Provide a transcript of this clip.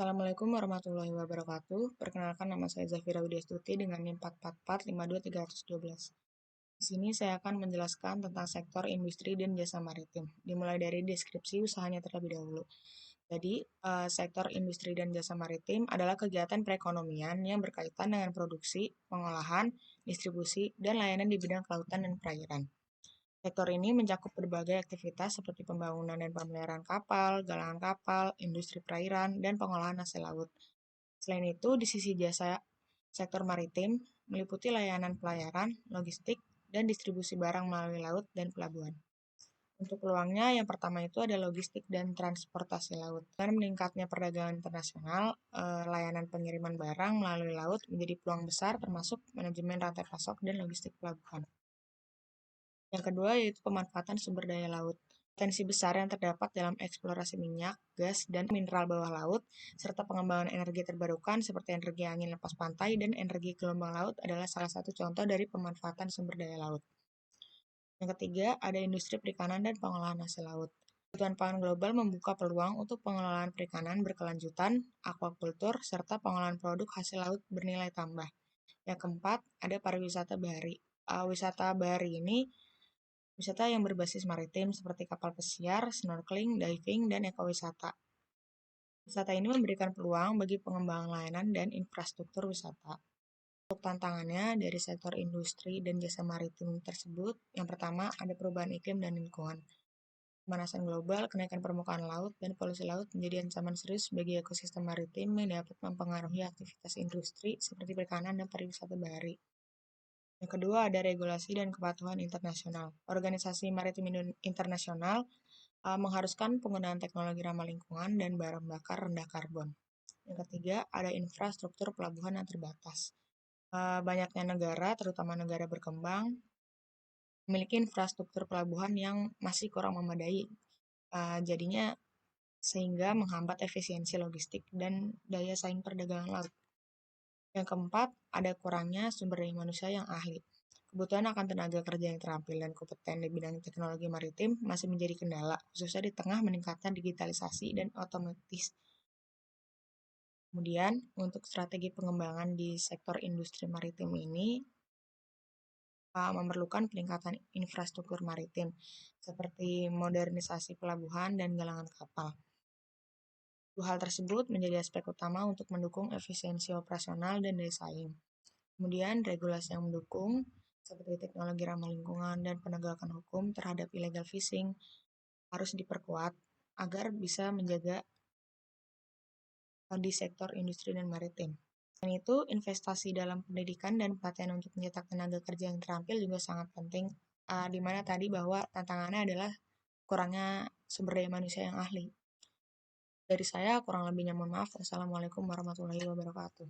Assalamualaikum warahmatullahi wabarakatuh. Perkenalkan, nama saya Zafira Widyastuti dengan NIM 444-52312. Di sini saya akan menjelaskan tentang sektor industri dan jasa maritim, dimulai dari deskripsi usahanya terlebih dahulu. Jadi, sektor industri dan jasa maritim adalah kegiatan perekonomian yang berkaitan dengan produksi, pengolahan, distribusi, dan layanan di bidang kelautan dan perairan. Sektor ini mencakup berbagai aktivitas seperti pembangunan dan pemeliharaan kapal, galangan kapal, industri perairan, dan pengolahan hasil laut. Selain itu, di sisi jasa, sektor maritim meliputi layanan pelayaran, logistik, dan distribusi barang melalui laut dan pelabuhan. Untuk peluangnya, yang pertama itu ada logistik dan transportasi laut. Dengan meningkatnya perdagangan internasional, layanan pengiriman barang melalui laut menjadi peluang besar termasuk manajemen rantai pasok dan logistik pelabuhan. Yang kedua yaitu pemanfaatan sumber daya laut. Potensi besar yang terdapat dalam eksplorasi minyak, gas, dan mineral bawah laut, serta pengembangan energi terbarukan seperti energi angin lepas pantai dan energi gelombang laut adalah salah satu contoh dari pemanfaatan sumber daya laut. Yang ketiga, ada industri perikanan dan pengolahan hasil laut. Kebutuhan pangan global membuka peluang untuk pengelolaan perikanan berkelanjutan, aquaculture, serta pengolahan produk hasil laut bernilai tambah. Yang keempat, ada pariwisata bahari. Wisata bahari ini wisata yang berbasis maritim seperti kapal pesiar, snorkeling, diving, dan ekowisata. Wisata ini memberikan peluang bagi pengembangan layanan dan infrastruktur wisata. Untuk tantangannya dari sektor industri dan jasa maritim tersebut, yang pertama ada perubahan iklim dan lingkungan. Pemanasan global, kenaikan permukaan laut, dan polusi laut menjadi ancaman serius bagi ekosistem maritim yang dapat mempengaruhi aktivitas industri seperti perikanan dan pariwisata bahari. Yang kedua ada regulasi dan kepatuhan internasional. Organisasi Maritim Internasional mengharuskan penggunaan teknologi ramah lingkungan dan bahan bakar rendah karbon. Yang ketiga ada infrastruktur pelabuhan yang terbatas. Banyaknya negara, terutama negara berkembang, memiliki infrastruktur pelabuhan yang masih kurang memadai. Jadinya sehingga menghambat efisiensi logistik dan daya saing perdagangan laut. Yang keempat, ada kurangnya sumber daya manusia yang ahli. Kebutuhan akan tenaga kerja yang terampil dan kompeten di bidang teknologi maritim masih menjadi kendala, khususnya di tengah meningkatnya digitalisasi dan otomatis. Kemudian, untuk strategi pengembangan di sektor industri maritim ini memerlukan peningkatan infrastruktur maritim, seperti modernisasi pelabuhan dan galangan kapal. Dua hal tersebut menjadi aspek utama untuk mendukung efisiensi operasional dan daya saing. Kemudian regulasi yang mendukung seperti teknologi ramah lingkungan dan penegakan hukum terhadap illegal fishing harus diperkuat agar bisa menjaga di sektor industri dan maritim. Selain itu, investasi dalam pendidikan dan pelatihan untuk mencetak tenaga kerja yang terampil juga sangat penting, di mana tadi bahwa tantangannya adalah kurangnya sumber daya manusia yang ahli. Dari saya kurang lebihnya mohon maaf. Wassalamualaikum warahmatullahi wabarakatuh.